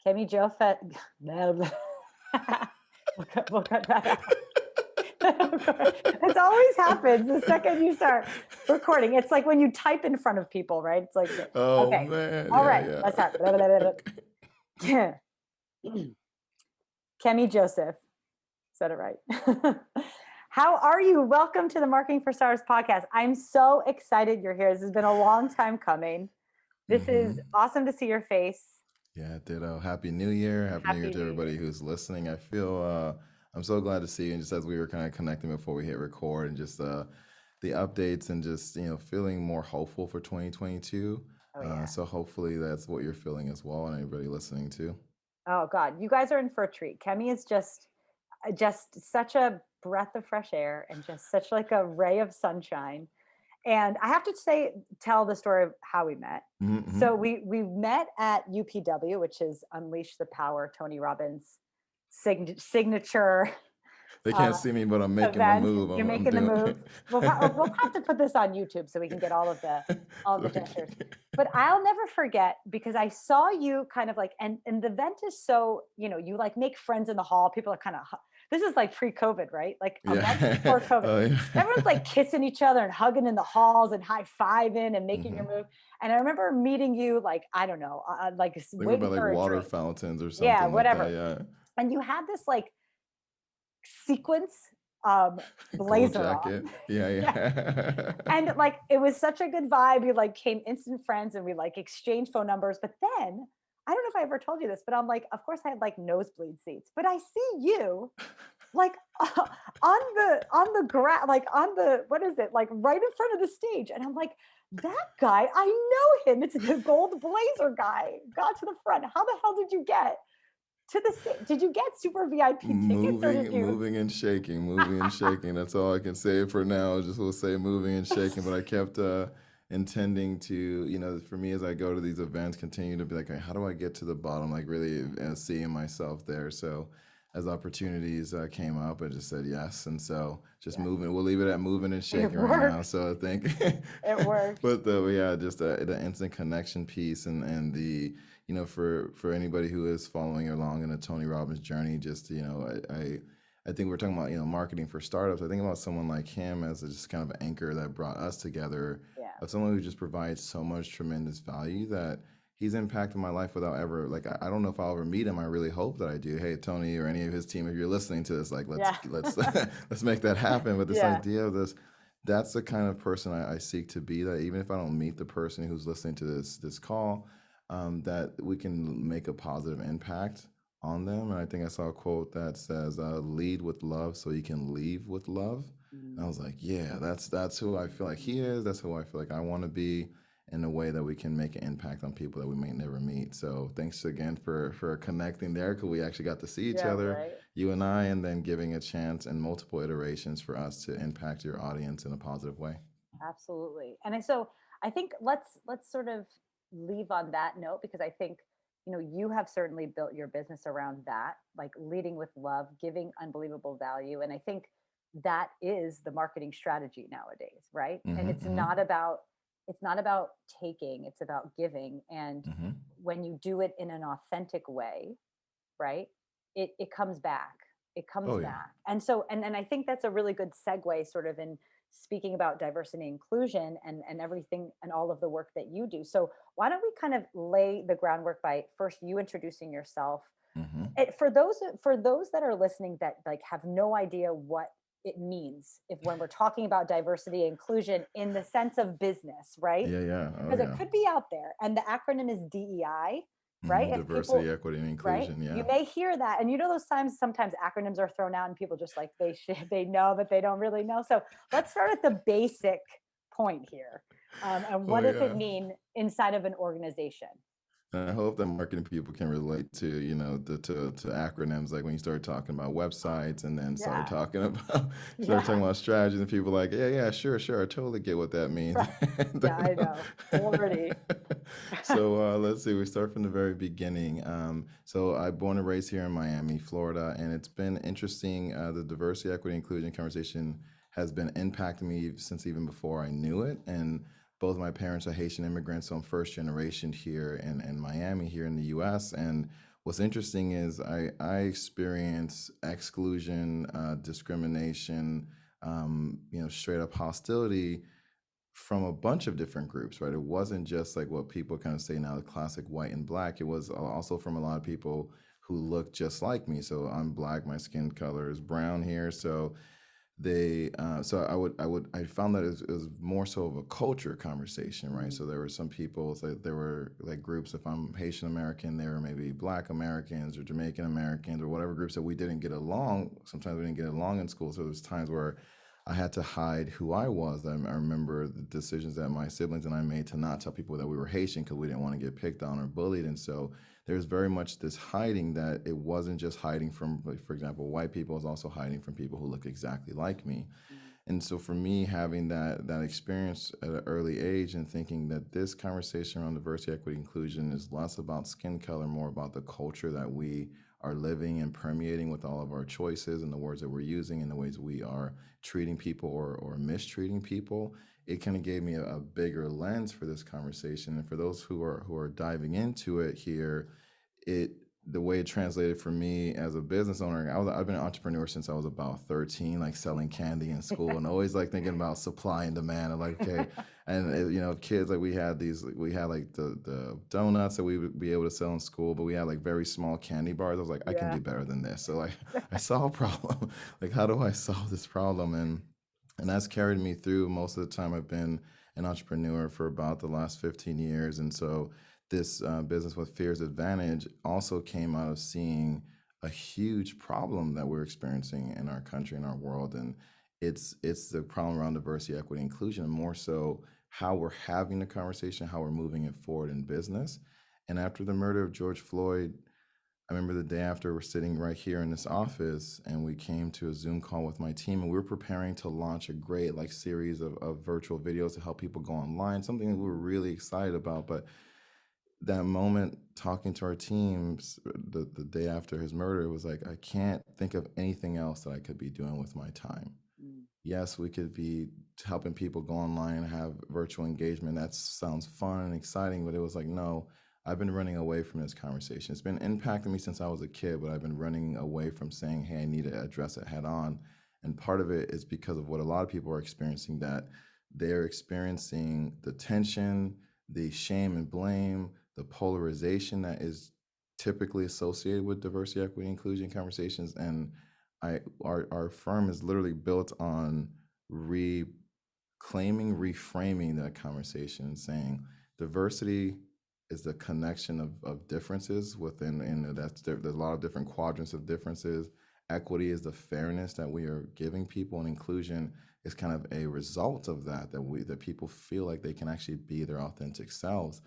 Kemy Joseph. We'll cut that out. It always happens the second you start recording. It's like when you type in front of people, right? It's like, Oh okay, man, all yeah, right, yeah. let's start. Okay. Kemy Joseph said it right. How are you? Welcome to the Marketing for Stars podcast. I'm so excited you're here. This has been a long time coming. This is hmm awesome to see your face. Yeah, ditto. Happy New Year. Happy New Year Happy to New Year. everybody who's listening. I feel I'm so glad to see you. And just as we were kind of connecting before we hit record and just the updates and just, feeling more hopeful for 2022. Oh yeah. So hopefully that's what you're feeling as well and everybody listening too. Oh God, you guys are in for a treat. Kemy is just such a breath of fresh air and just such like a ray of sunshine. And I have to tell the story of how we met. Mm-hmm. So we met at UPW, which is Unleash the Power, Tony Robbins' signature They uh, can't see me, but I'm making the event. move. You're I'm making the doing move. it. We'll have to put this on YouTube so we can get all So the gestures. But I'll never forget because I saw you kind of like, and the event is so, you like make friends in the hall. People are kind of, this is like pre-COVID, right? Like a month before yeah. COVID. Oh, Everyone's yeah. like kissing each other and hugging in the halls and high-fiving and making your hmm move. And I remember meeting you like, I don't know, like Think waiting about like for a water drink. fountains or Yeah, something like that. whatever. Yeah. And you had this like sequence um Gold blazer jacket. on. Yeah, Yeah. yeah. And like it was such a good vibe. We like came instant friends and we like exchanged phone numbers. But then I don't know if I ever told you this, but I'm like, of course I had like nosebleed seats, but I see you like on the ground, like on the what is it, like right in front of the stage, and I'm like, that guy, I know him. It's the gold blazer guy. Got to the front. How the hell did you get to the stage? Did you get super VIP tickets or did moving, you? moving and shaking, moving and shaking. That's all I can say for now. Just will say moving and shaking. But I kept intending to, for me as I go to these events, continue to be like, "Okay, how do I get to the bottom? Like really seeing myself there. So as opportunities came up, I just said yes. And so just Yeah, moving, we'll leave it at moving and it shaking right now. worked. So I think, It worked. but yeah, just the instant connection piece and the, for anybody who is following along in a Tony Robbins journey, just, I think we're talking about, marketing for startups. I think about someone like him as a just kind of anchor that brought us together Yeah. of someone who just provides so much tremendous value that he's impacted my life without ever, like, I don't know if I'll ever meet him. I really hope that I do. Hey, Tony or any of his team, if you're listening to this, like, Yeah. let's, let's make that happen. But this Yeah. idea of this, that's the kind of person I seek to be, that even if I don't meet the person who's listening to this call, that we can make a positive impact on them. And I think I saw a quote that says, "Lead with love, so you can leave with love." And I Mm. was like, "Yeah, that's who I feel like he is. That's who I feel like I want to be." In a way that we can make an impact on people that we may never meet. So thanks again for connecting there, because we actually got to see each Yeah, other, right. you and I, and then giving a chance and multiple iterations for us to impact your audience in a positive way. Absolutely. So I think let's sort of leave on that note because I think you have certainly built your business around that, like leading with love, giving unbelievable value, and I think that is the marketing strategy nowadays, right? And Mm-hmm, mm-hmm, it's not about taking, it's about giving. And mm-hmm. when you do it in an authentic way, right, it comes back. It comes Oh yeah. back. And so and I think that's a really good segue sort of in speaking about diversity and inclusion and everything and all of the work that you do. So why don't we kind of lay the groundwork by first you introducing yourself. Mm-hmm. For those that are listening that like have no idea what it means if when we're talking about diversity and inclusion in the sense of business, right? Yeah, yeah. Oh Because it yeah. could be out there and the acronym is DEI, right? Mm-hmm. If Diversity, people, equity, and right, inclusion. you Yeah. may hear that, and those times sometimes acronyms are thrown out and people just like they should they know but they don't really know. So let's start at the basic point here, and Oh what does it yeah. mean inside of an organization? And I hope that marketing people can relate to, to acronyms, like when you start talking about websites and then start Yeah. talking about start Yeah. talking about strategies and people are like, yeah, yeah, sure, sure, I totally get what that means. Right. And Yeah, I then, know. Already. so let's see, we start from the very beginning. So I born and raised here in Miami, Florida, and it's been interesting. The diversity, equity, inclusion conversation has been impacting me since even before I knew it. And both my parents are Haitian immigrants, so I'm first generation here in Miami, here in the US. And What's interesting is I experience exclusion, discrimination, straight up hostility from a bunch of different groups, right? It wasn't just like what people kind of say now, the classic white and black. It was also from a lot of people who look just like me. So I'm black, my skin color is brown here. So I found that it was more so of a culture conversation, right? Mm, So there were some people, so there were like groups, if I'm Haitian American, there were maybe Black Americans or Jamaican Americans or whatever groups that we didn't get along. Sometimes we didn't get along in school. So there was times where I had to hide who I was. I remember the decisions that my siblings and I made to not tell people that we were Haitian because we didn't want to get picked on or bullied. And so there's very much this hiding, that it wasn't just hiding from, like, for example, white people, it was also hiding from people who look exactly like me. mm, And so for me, having that experience at an early age and thinking that this conversation around diversity, equity, inclusion is less about skin color, more about the culture that we are living and permeating with all of our choices and the words that we're using and the ways we are treating people or mistreating people, it kind of gave me a bigger lens for this conversation. And for those who are diving into it here, it the way it translated for me as a business owner, I've been an entrepreneur since I was about 13, like selling candy in school and always like thinking about supply and demand and like, okay. And kids, like we had like the donuts that we would be able to sell in school, but we had like very small candy bars. I was like, I can yeah. do better than this. So like I saw a problem. Like, how do I solve this problem? And that's carried me through most of the time. I've been an entrepreneur for about the last 15 years. And so this business with Fear's Advantage also came out of seeing a huge problem that we're experiencing in our country and our world. And it's the problem around diversity, equity, inclusion, and more so how we're having the conversation, how we're moving it forward in business. And after the murder of George Floyd, I remember the day after, we're sitting right here in this office and we came to a Zoom call with my team, and we were preparing to launch a great like series of virtual videos to help people go online, something that we were really excited about. But that moment talking to our teams the day after his murder, it was like, I can't think of anything else that I could be doing with my time. Mm, Yes, we could be helping people go online and have virtual engagement. That sounds fun and exciting, but it was like, no, I've been running away from this conversation. It's been impacting me since I was a kid, but I've been running away from saying, hey, I need to address it head on. And part of it is because of what a lot of people are experiencing, that they're experiencing the tension, the shame and blame, the polarization that is typically associated with diversity, equity, inclusion conversations. And our firm is literally built on reclaiming, reframing that conversation and saying diversity is the connection of differences within, and there's a lot of different quadrants of differences. Equity is the fairness that we are giving people, and inclusion is kind of a result of that people feel like they can actually be their authentic selves.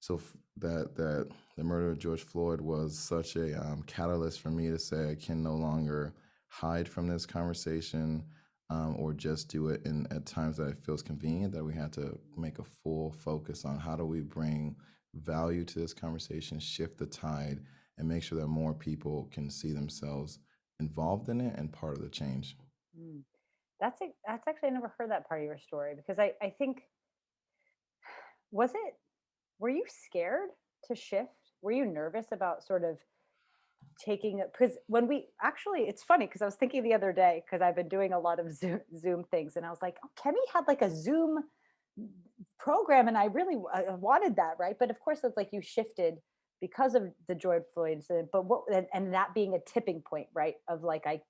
So that the murder of George Floyd was such a catalyst for me to say I can no longer hide from this conversation, or just do it in at times that it feels convenient. That we had to make a full focus on how do we bring value to this conversation, shift the tide, and make sure that more people can see themselves involved in it and part of the change. mm. That's actually, I never heard that part of your story, because I think, was it, were you scared to shift? Were you nervous about sort of taking it? Because when we actually, it's funny because I was thinking the other day, because I've been doing a lot of Zoom things, and I was like, oh, Kemi had like a Zoom program, and I really wanted that, right? But of course, it's like you shifted because of the George Floyd incident. But what, and that being a tipping point, right? Of like, I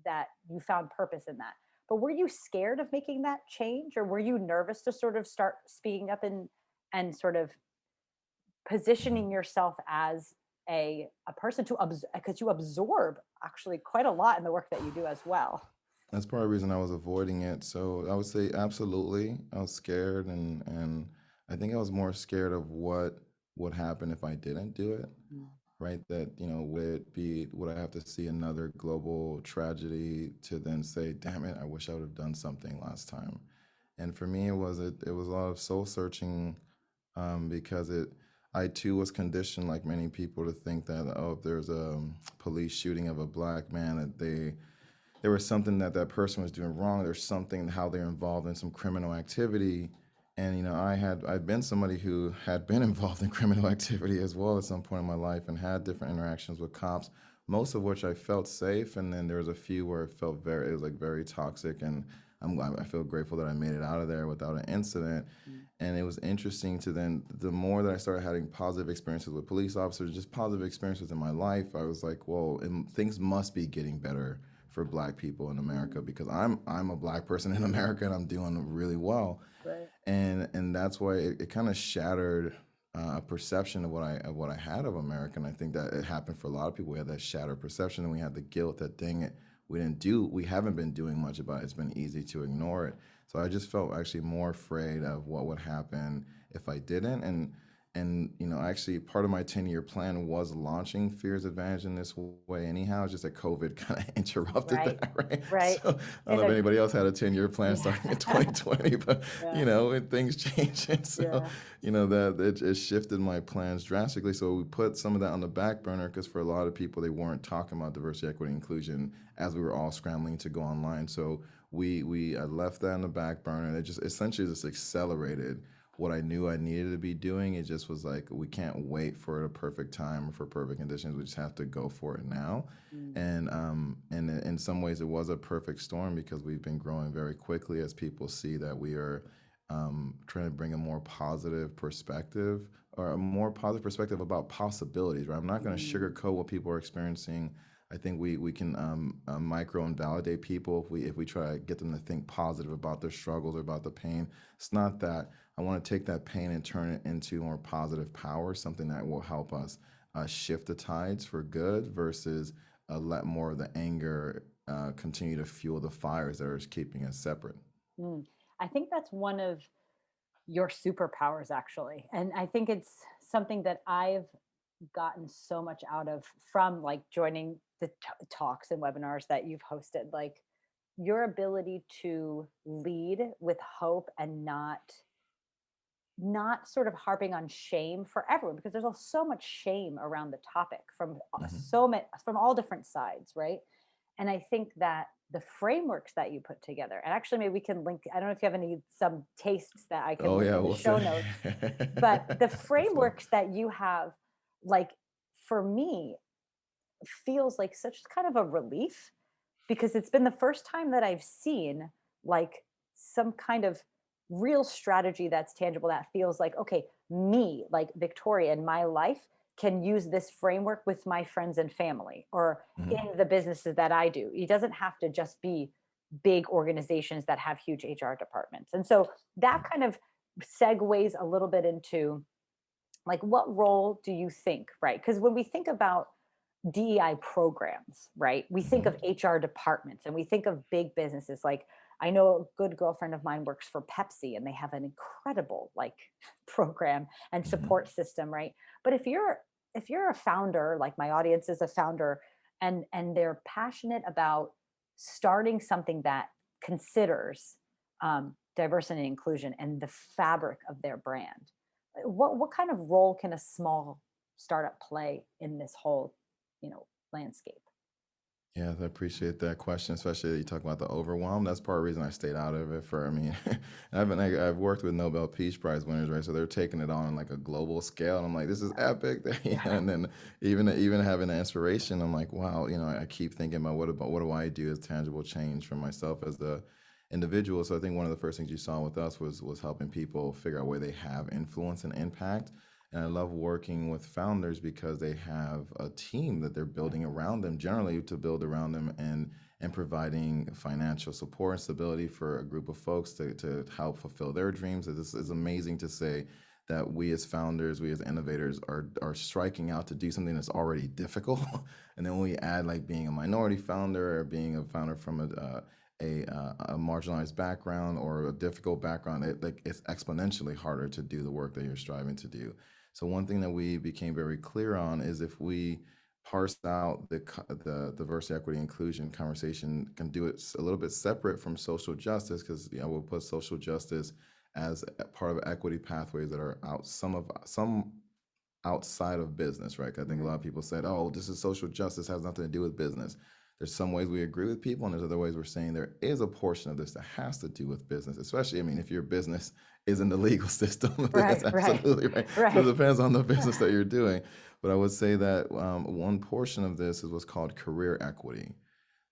that you found purpose in that. But were you scared of making that change, or were you nervous to sort of start speaking up and sort of positioning yourself as a person to because you absorb actually quite a lot in the work that you do as well. That's part of the reason I was avoiding it. So I would say absolutely. I was scared, and I think I was more scared of what would happen if I didn't do it. Mm, Right? That, would I have to see another global tragedy to then say, damn it, I wish I would have done something last time. And for me, it was a lot of soul searching, because I too was conditioned, like many people, to think that, oh, if there's a police shooting of a black man, that there was something that person was doing wrong. There's something how they're involved in some criminal activity. And I'd been somebody who had been involved in criminal activity as well at some point in my life and had different interactions with cops, most of which I felt safe, and then there was a few where it was like very toxic, and I feel grateful that I made it out of there without an incident. Mm. And it was interesting to then, the more that I started having positive experiences with police officers, just positive experiences in my life, I was like, well, things must be getting better for Black people in America, Mm. because I'm a Black person in America and I'm doing really well. Right. And that's why it kind of shattered a perception of what I had of America. And I think that it happened for a lot of people. We had that shattered perception, and we had the guilt that, dang it, we haven't been doing much about it. It's been easy to ignore it. So I just felt actually more afraid of what would happen if I didn't. And actually, part of my 10-year plan was launching Fear's Advantage in this way. Anyhow, it's just that COVID kind of interrupted Right. that, right? Right. So I don't And know if anybody else had a 10-year plan yeah. starting in 2020, but Yeah. when things change, and so Yeah. that it shifted my plans drastically. So we put some of that on the back burner, because for a lot of people, they weren't talking about diversity, equity, inclusion as we were all scrambling to go online. So we left that in the back burner, and it just essentially just accelerated what I knew I needed to be doing. It just was like, we can't wait for the perfect time or for perfect conditions. We just have to go for it now. Mm. And in some ways, it was a perfect storm, because we've been growing very quickly as people see that we are trying to bring a more positive perspective, or a more positive perspective about possibilities. Right? I'm not going to Mm. sugarcoat what people are experiencing. I think we can micro and validate people if we try to get them to think positive about their struggles or about the pain. It's not that. I want to take that pain and turn it into more positive power, something that will help us shift the tides for good, versus let more of the anger continue to fuel the fires that are keeping us separate. Mm. I think that's one of your superpowers, actually. And I think it's something that I've gotten so much out of from like joining the talks and webinars that you've hosted. Like your ability to lead with hope and not sort of harping on shame for everyone, because there's so much shame around the topic from Hmm. so many, from all different sides, right? And I think that the frameworks that you put together, and actually maybe we can link, I don't know if you have any some tastes that I can Oh link yeah, in the we'll show say. notes, but the Definitely. frameworks that you have, like, for me, feels like such kind of a relief, because it's been the first time that I've seen like some kind of real strategy that's tangible, that feels like, okay, me, like Victoria in my life, can use this framework with my friends and family, or Hmm. in the businesses that I do. It doesn't have to just be big organizations that have huge HR departments. And so that kind of segues a little bit into like, what role do you think, right? Because when we think about DEI programs, right? We think Hmm. of HR departments and we think of big businesses. Like, I know a good girlfriend of mine works for Pepsi, and they have an incredible like program and Hmm. support system, right? But if you're a founder, like my audience is a founder, and they're passionate about starting something that considers diversity and inclusion and the fabric of their brand, what kind of role can a small startup play in this whole landscape? Yeah, I appreciate that question, especially that you talk about the overwhelm. That's part of the reason I stayed out of it. For I mean, I've worked with Nobel Peace Prize winners, right? So they're taking it on like a global scale, and I'm like, this is epic. Yeah. And then even having the inspiration, I'm like, wow. I keep thinking about what do I do as tangible change for myself as the individual. So I think one of the first things you saw with us was helping people figure out where they have influence and impact. And I love working with founders because they have a team that they're building around them, generally to build around them, and providing financial support and stability for a group of folks to help fulfill their dreams. This is amazing to say that we as founders, we as innovators are striking out to do something that's already difficult. And then when we add like being a minority founder, or being a founder from a marginalized background or a difficult background, it's exponentially harder to do the work that you're striving to do. So one thing that we became very clear on is, if we parse out the diversity, equity, inclusion conversation, can do it a little bit separate from social justice, because we'll put social justice as a part of equity pathways that are some outside of business, right? 'Cause I think a lot Mhm. of people said, "Oh, this is social justice, has nothing to do with business." There's some ways we agree with people, and there's other ways we're saying there is a portion of this that has to do with business. Especially, I mean, if your business is in the legal system. That's Right, right, absolutely right. So it right. depends on the business that you're doing. But I would say that one portion of this is what's called career equity.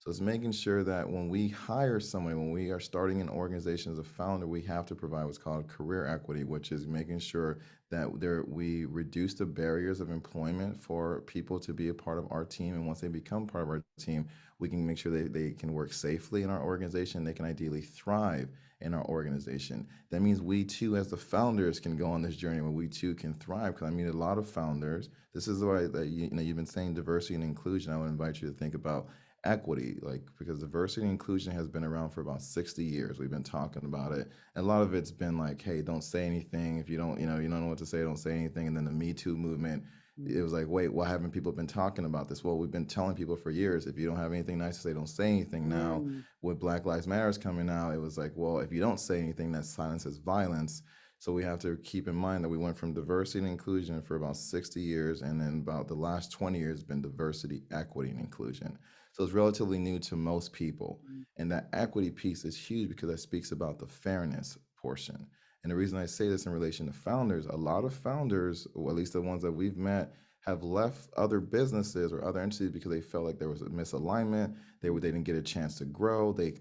So it's making sure that when we hire someone, when we are starting an organization as a founder, we have to provide what's called career equity, which is making sure that we reduce the barriers of employment for people to be a part of our team. And once they become part of our team, we can make sure they can work safely in our organization. They can ideally thrive in our organization. That means we too, as the founders, can go on this journey where we too can thrive. Because I mean, a lot of founders. This is why that you've been saying diversity and inclusion. I would invite you to think about equity, like because diversity and inclusion has been around for about 60 years. We've been talking about it. And a lot of it's been like, hey, don't say anything. If you don't, you don't know what to say, don't say anything. And then the Me Too movement, it Mm, was like, wait, why haven't people been talking about this? Well, we've been telling people for years, if you don't have anything nice to say, don't say anything. Now, mm, with Black Lives Matters coming out, it was like, well, if you don't say anything, that silence is violence. So we have to keep in mind that we went from diversity and inclusion for about 60 years, and then about the last 20 years been diversity, equity, and inclusion. So it's relatively new to most people. mm. And that equity piece is huge because that speaks about the fairness portion. And the reason I say this in relation to founders, a lot of founders, or at least the ones that we've met, have left other businesses or other entities because they felt like there was a misalignment. They didn't get a chance to grow. They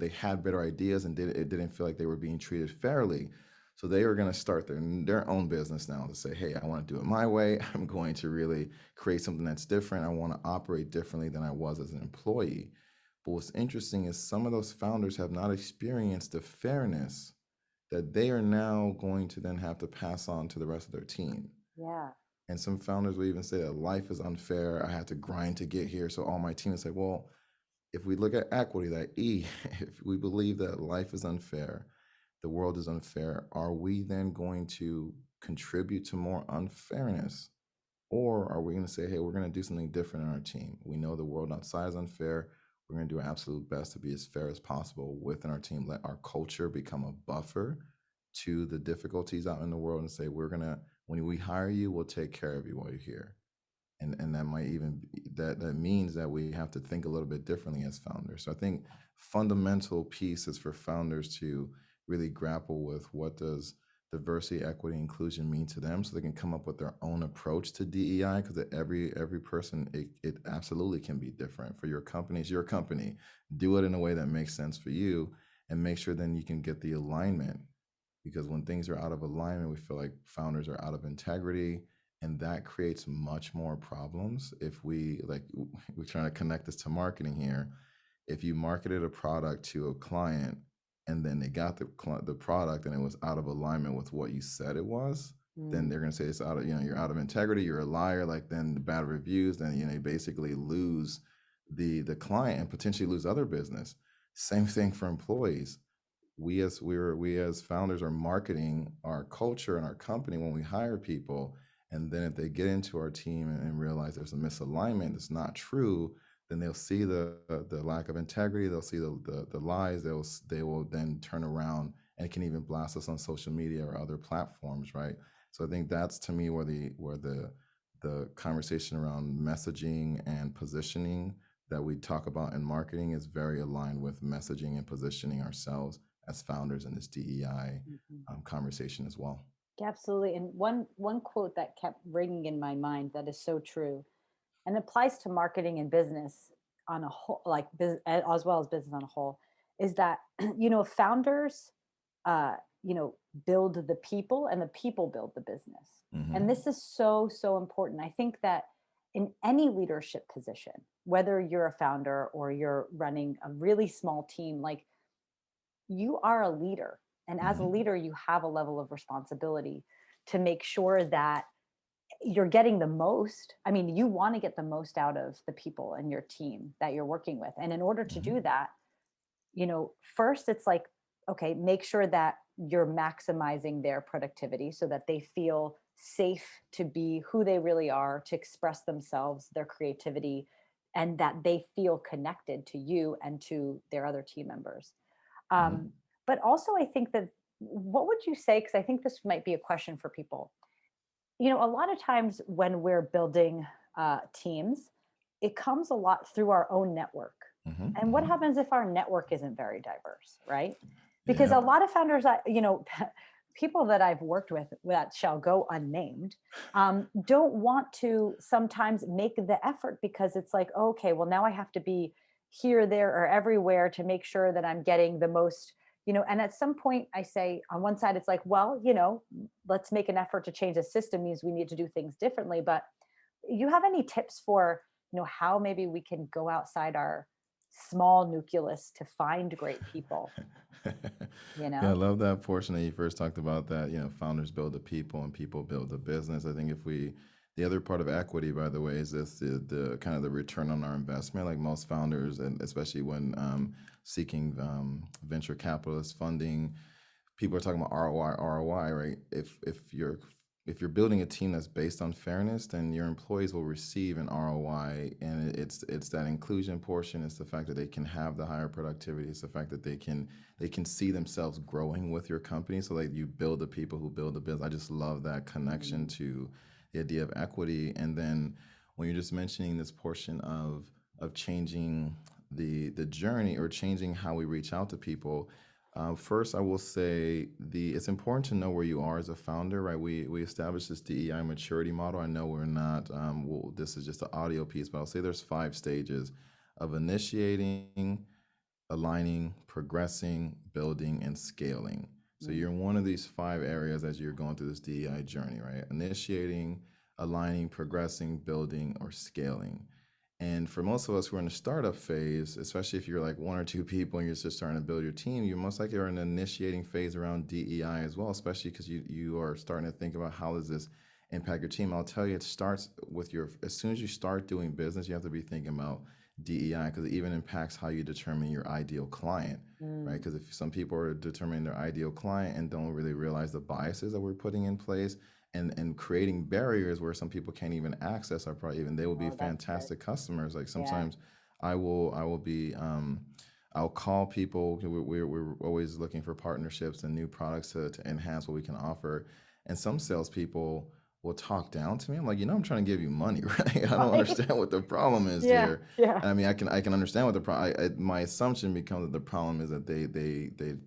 had better ideas and it didn't feel like they were being treated fairly. So they are going to start their own business now to say, hey, I want to do it my way. I'm going to really create something that's different. I want to operate differently than I was as an employee. But what's interesting is some of those founders have not experienced the fairness that they are now going to then have to pass on to the rest of their team. Yeah. And some founders will even say that life is unfair. I had to grind to get here. So all my team is like, well, if we look at equity, that E, if we believe that life is unfair, the world is unfair, are we then going to contribute to more unfairness? Or are we going to say, hey, we're going to do something different in our team? We know the world outside is unfair. We're going to do our absolute best to be as fair as possible within our team. Let our culture become a buffer to the difficulties out in the world and say, when we hire you, we'll take care of you while you're here. And that might even that means that we have to think a little bit differently as founders. So I think fundamental piece is for founders to really grapple with what does diversity, equity, inclusion mean to them, so they can come up with their own approach to DEI. Because every person, it absolutely can be different. For your company, it's your company. Do it in a way that makes sense for you, and make sure then you can get the alignment, because when things are out of alignment, we feel like founders are out of integrity, and that creates much more problems. If we're trying to connect this to marketing here. If you marketed a product to a client and then they got the product and it was out of alignment with what you said it was, then Mm, they're going to say it's out of, you're out of integrity, you're a liar. Like, then the bad reviews, then you basically lose the client and potentially lose other business. Same thing for employees. We as founders are marketing our culture and our company when we hire people, and then if they get into our team and realize there's a misalignment that's not true, then they'll see the lack of integrity, they'll see the lies, they will then turn around and can even blast us on social media or other platforms, right? So I think that's, to me, where the conversation around messaging and positioning that we talk about in marketing is very aligned with messaging and positioning ourselves as founders in this DEI mhm. conversation as well. Yeah, absolutely. And one quote that kept ringing in my mind that is so true and applies to marketing and business on a whole, like as well as business on a whole, is that founders, uh, you know, build the people, and the people build the business. And Hmm. this is so so important. I think that in any leadership position, whether you're a founder or you're running a really small team, like you are a leader. And as a Hmm. leader, you have a level of responsibility to make sure that you're getting the most. I mean, you want to get the most out of the people and your team that you're working with. And in order to Hmm. do that, first it's like, okay, make sure that you're maximizing their productivity so that they feel safe to be who they really are, to express themselves, their creativity, and that they feel connected to you and to their other team members. Um, Hmm. but also, I think that what would you say? Because I think this might be a question for people. A lot of times when we're building teams, it comes a lot through our own network. Hmm. And what Hmm. happens if our network isn't very diverse, right? Because Yeah. a lot of founders, people that I've worked with that shall go unnamed don't want to sometimes make the effort because it's like, okay, well, now I have to be here, there, or everywhere to make sure that I'm getting the most, and at some point I say on one side, it's like, well, let's make an effort to change the system means we need to do things differently. But you have any tips for, how maybe we can go outside our small nucleus to find great people, you Yeah, I know? love that portion that you first talked about that, founders build the people and people build the business. I think the other part of equity, by the way, is this the kind of the return on our investment. Like most founders, and especially when seeking venture capitalist funding, people are talking about ROI, right? If you're building a team that's based on fairness, then your employees will receive an ROI, and it's that inclusion portion. It's the fact that they can have the higher productivity. It's the fact that they can see themselves growing with your company. So like you build the people who build the business. I just love that connection Mm, to the idea of equity. And then when you're just mentioning this portion of changing the journey or changing how we reach out to people, first, I will say it's important to know where you are as a founder, right? We established this DEI maturity model. I know we're not. This is just an audio piece, but I'll say there's 5 stages of initiating, aligning, progressing, building, and scaling. So mm, you're in one of these 5 areas as you're going through this DEI journey, right? Initiating, aligning, progressing, building, or scaling. And for most of us who are in the startup phase, especially if you're like 1 or 2 people and you're just starting to build your team, you most likely are in the initiating phase around DEI as well, especially because you are starting to think about how does this impact your team. I'll tell you, it starts with as soon as you start doing business, you have to be thinking about DEI because it even impacts how you determine your ideal client, right? mm. Because if some people are determining their ideal client and don't really realize the biases that we're putting in place, and creating barriers where some people can't even access our product, even they will be Oh, that's good. fantastic customers. Like Yeah. sometimes I will be I'll call people. We're always looking for partnerships and new products to enhance what we can offer. And some salespeople will talk down to me. I'm like, I'm trying to give you money, right? I don't Right. understand what the problem is Yeah. here. Yeah. And I mean, I can understand what the problem. My assumption becomes that the problem is that they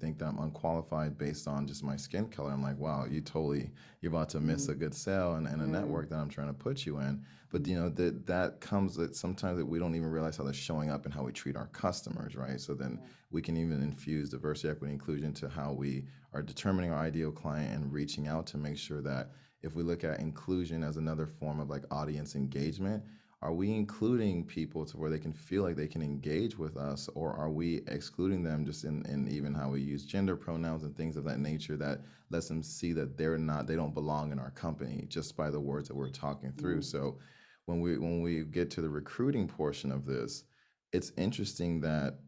think that I'm unqualified based on just my skin color. I'm like, wow, you're about to miss a Mm, good sale and a mm, network that I'm trying to put you in. But mm, that comes that sometimes that we don't even realize how that's showing up in how we treat our customers, right? So then yeah. we can even infuse diversity, equity, inclusion to how we are determining our ideal client and reaching out to make sure that if we look at inclusion as another form of like audience engagement, are we including people to where they can feel like they can engage with us, or are we excluding them just in even how we use gender pronouns and things of that nature that lets them see that they don't belong in our company just by the words that we're talking through. Mm, So when we get to the recruiting portion of this, it's interesting that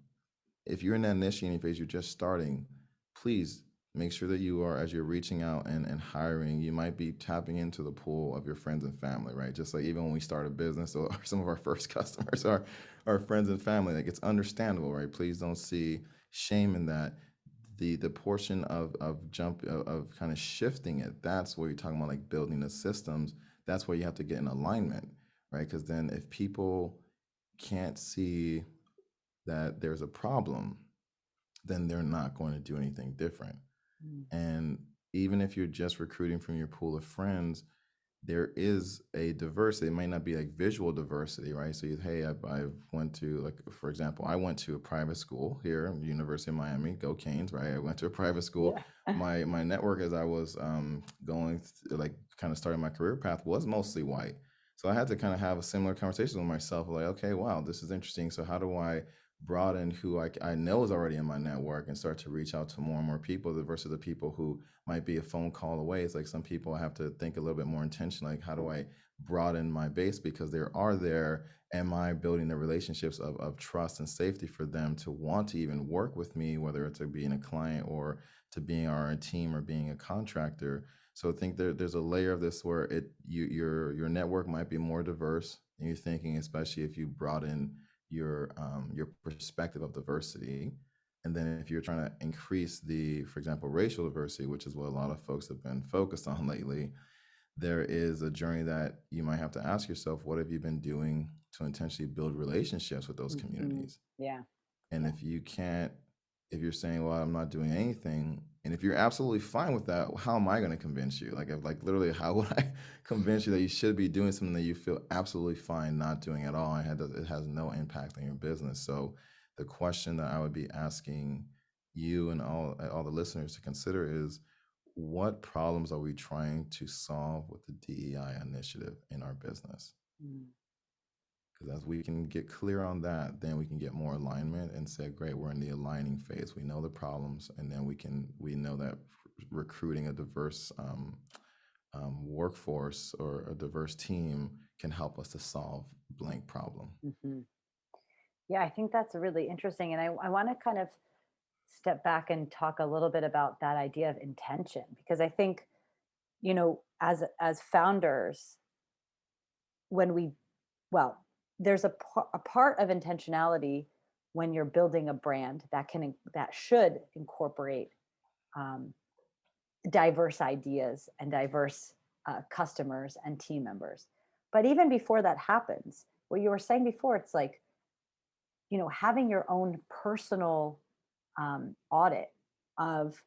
if you're in that initiating phase, you're just starting, please make sure that you are, as you're reaching out and hiring, you might be tapping into the pool of your friends and family, right? Just like even when we start a business, or some of our first customers are our friends and family. Like it's understandable, right? Please don't see shame in that. The portion of kind of shifting it, that's where you're talking about like building the systems. That's where you have to get in alignment, right? Because then if people can't see that there's a problem, then they're not going to do anything different. mm. And even if you're just recruiting from your pool of friends, there is a diversity. It might not be like visual diversity, right? So, hey, I've went to, like, for example, I went to a private school here, University of Miami, go Canes, right? I went to a private school. Yeah. My network as I was like kind of starting my career path was mostly white. So I had to kind of have a similar conversation with myself, like, okay, wow, this is interesting. So how do I broaden who I know is already in my network and start to reach out to more and more people versus the people who might be a phone call away? It's like some people I have to think a little bit more intentionally, like how do I broaden my base because there, am I building the relationships of trust and safety for them to want to even work with me, whether it's to being a client or to being our team or being a contractor. So I think there's a layer of this where your network might be more diverse and you're thinking, especially if you broaden your perspective of diversity. And then if you're trying to increase for example, racial diversity, which is what a lot of folks have been focused on lately, there is a journey that you might have to ask yourself, what have you been doing to intentionally build relationships with those Mhm. communities? Yeah. And Yeah. if you're saying, well, I'm not doing anything, And if you're absolutely fine with that, how am I going to convince you? Like literally, how would I convince you that you should be doing something that you feel absolutely fine not doing at all, and it has no impact on your business? So, the question that I would be asking you and all the listeners to consider is, what problems are we trying to solve with the DEI initiative in our business? Mm. Because as we can get clear on that, then we can get more alignment and say, great, we're in the aligning phase. We know the problems, and then we know that recruiting a diverse workforce or a diverse team can help us to solve blank problem. Mhm. Yeah, I think that's really interesting. And I want to kind of step back and talk a little bit about that idea of intention, because I think, as founders, when we, well, there's a part of intentionality when you're building a brand that should incorporate um, diverse ideas and diverse customers and team members. But even before that happens, what you were saying before, it's like, having your own personal audit of,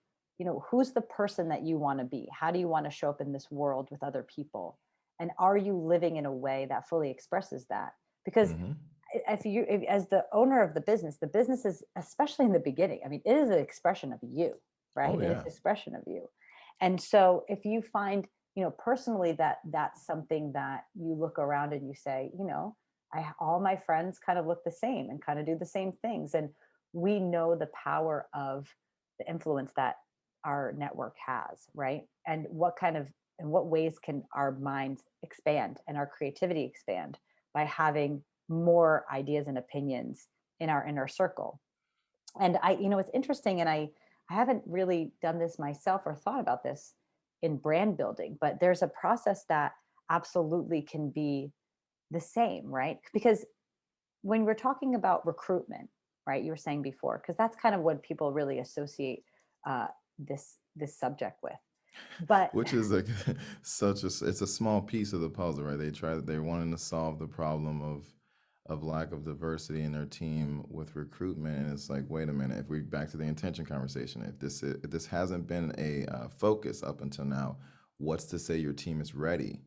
who's the person that you want to be? How do you want to show up in this world with other people? And are you living in a way that fully expresses that? Because Hmm. as the owner of the business is, especially in the beginning, I mean, it is an expression of you, right? Oh It is yeah. an expression of you. And so if you find, personally, that that's something that you look around and you say, all my friends kind of look the same and kind of do the same things. And we know the power of the influence that our network has, right? And in what ways can our minds expand and our creativity expand by having more ideas and opinions in our inner circle. And it's interesting, and I haven't really done this myself or thought about this in brand building, but there's a process that absolutely can be the same, right? Because when we're talking about recruitment, right, you were saying before, because that's kind of what people really associate uh, this subject with. But Which is like it's a small piece of the puzzle, right? They're wanting to solve the problem of lack of diversity in their team with recruitment, and it's like, wait a minute, if we back to the intention conversation, if this hasn't been a focus up until now, what's to say your team is ready?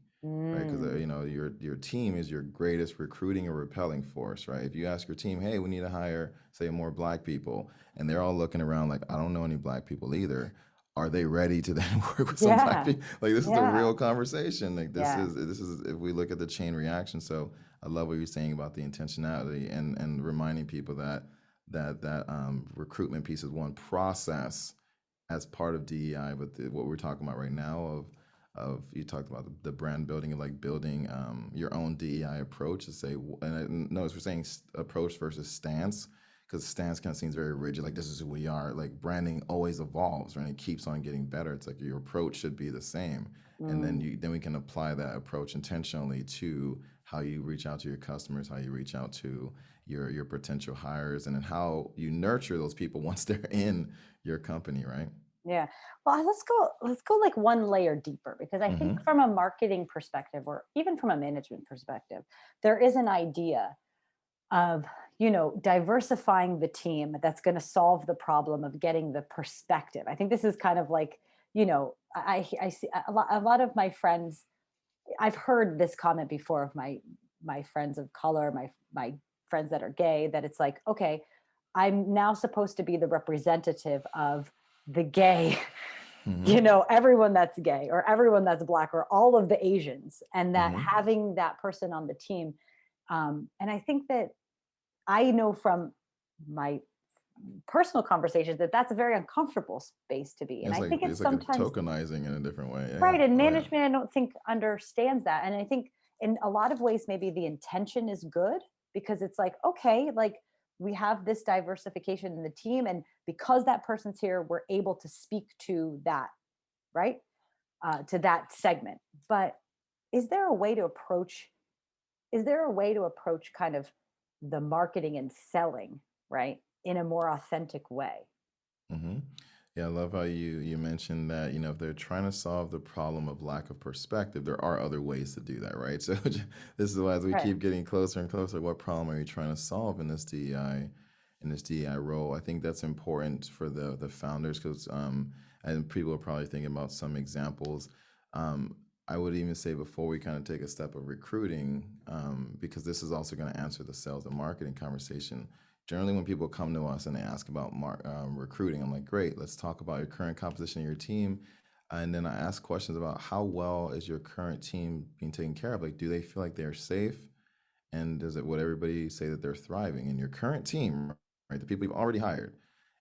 Right, because mm, your team is your greatest recruiting or repelling force, right? If you ask your team, hey, we need to hire, say, more black people, and they're all looking around like, I don't know any black people either, are they ready to then work with some black yeah, people? Like, this is a yeah, real conversation. Like, yeah, this is if we look at the chain reaction. So I love what you're saying about the intentionality and reminding people that recruitment piece is one process as part of DEI. But what we're talking about right now of you talked about the brand building of like building your own DEI approach to say, and I notice we're saying approach versus stance, because stance kind of seems very rigid, like this is who we are. Like branding always evolves, right? It keeps on getting better. It's like your approach should be the same, and then mm, we can apply that approach intentionally to how you reach out to your customers, how you reach out to your potential hires, and then how you nurture those people once they're in your company, right? yeah. Well, let's go like one layer deeper, because I think Mm-hmm. from a marketing perspective, or even from a management perspective, there is an idea of, diversifying the team that's going to solve the problem of getting the perspective. I think this is kind of like, I see a lot of my friends. I've heard this comment before of my friends of color, my friends that are gay, that it's like, okay, I'm now supposed to be the representative of the gay, Mm-hmm. everyone that's gay or everyone that's black or all of the Asians, and that Mm-hmm. having that person on the team. And I think that I know from my personal conversations that that's a very uncomfortable space to be. And I think It's it's like a sometimes tokenizing in a different way. Yeah, yeah. right. And Oh yeah. management, I don't think understands that. And I think in a lot of ways, maybe the intention is good, because it's like, okay, like we have this diversification in the team. And because that person's here, we're able to speak to that, right? To that segment. But is there a way to approach kind of the marketing and selling, right, in a more authentic way? Hmm. Yeah, I love how you mentioned that, if they're trying to solve the problem of lack of perspective, there are other ways to do that, right? So this is why as we Right. keep getting closer and closer, what problem are you trying to solve in this DEI role? I think that's important for the founders because and people are probably thinking about some examples. Um, I would even say before we kind of take a step of recruiting, because this is also going to answer the sales and marketing conversation. Generally, when people come to us and they ask about recruiting, I'm like, great, let's talk about your current composition of your team. And then I ask questions about how well is your current team being taken care of? Like, do they feel like they're safe? And does it would everybody say that they're thriving in your current team, right? The people you've already hired.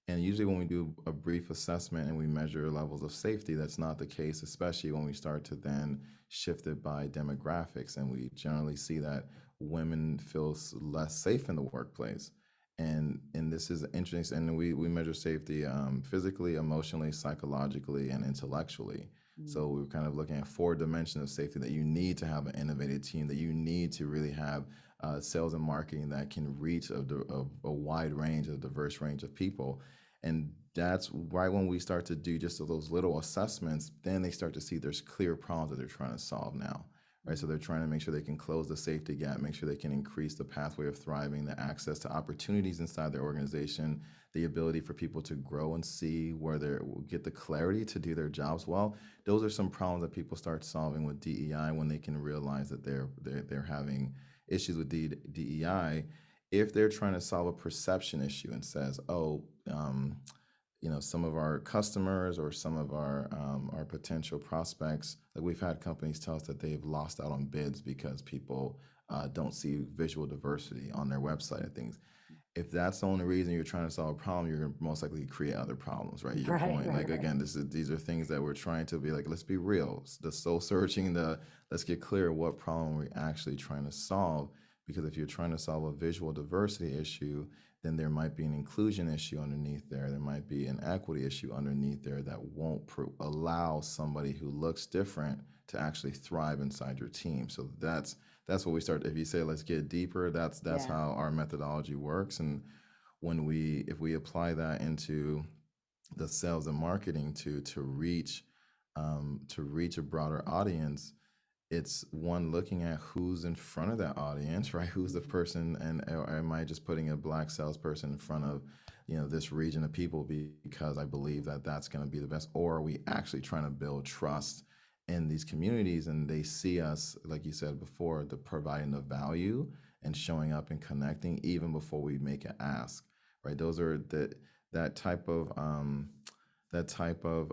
And usually when we do a brief assessment and we measure levels of safety, that's not the case, especially when we start to then shift it by demographics. And we generally see that women feel less safe in the workplace. And this is interesting. And we measure safety physically, emotionally, psychologically, and intellectually. Mm. So we're kind of looking at four dimensions of safety that you need to have an innovative team, that you need to really have sales and marketing that can reach a wide range, a diverse range of people. And that's right when we start to do just those little assessments, then they start to see there's clear problems that they're trying to solve now. Right, so Mm. they're trying to make sure they can close the safety gap, make sure they can increase the pathway of thriving, the access to opportunities inside their organization, the ability for people to grow and see where they get the clarity to do their jobs well. Those are some problems that people start solving with DEI when they can realize that they're having issues with DEI. If they're trying to solve a perception issue and says, oh, some of our customers or some of our potential prospects, like we've had companies tell us that they've lost out on bids because people don't see visual diversity on their website and things. If that's the only reason you're trying to solve a problem, you're going to most likely create other problems, right? Your Right, point, right, like right. again, these are things that we're trying to be like, let's be real. The soul searching, let's get clear what problem we're actually trying to solve. Because if you're trying to solve a visual diversity issue, then there might be an inclusion issue underneath there. There might be an equity issue underneath there that won't allow somebody who looks different to actually thrive inside your team. So that's what we start. If you say let's get deeper, that's Yeah. how our methodology works. And if we apply that into the sales and marketing to reach a broader audience, it's one looking at who's in front of that audience, right? Who's the Mhm. person, and or am I just putting a black salesperson in front of, this region of people because I believe that that's going to be the best, or are we actually trying to build trust in these communities and they see us, like you said before, the providing the value and showing up and connecting even before we make an ask, right? Those are that type of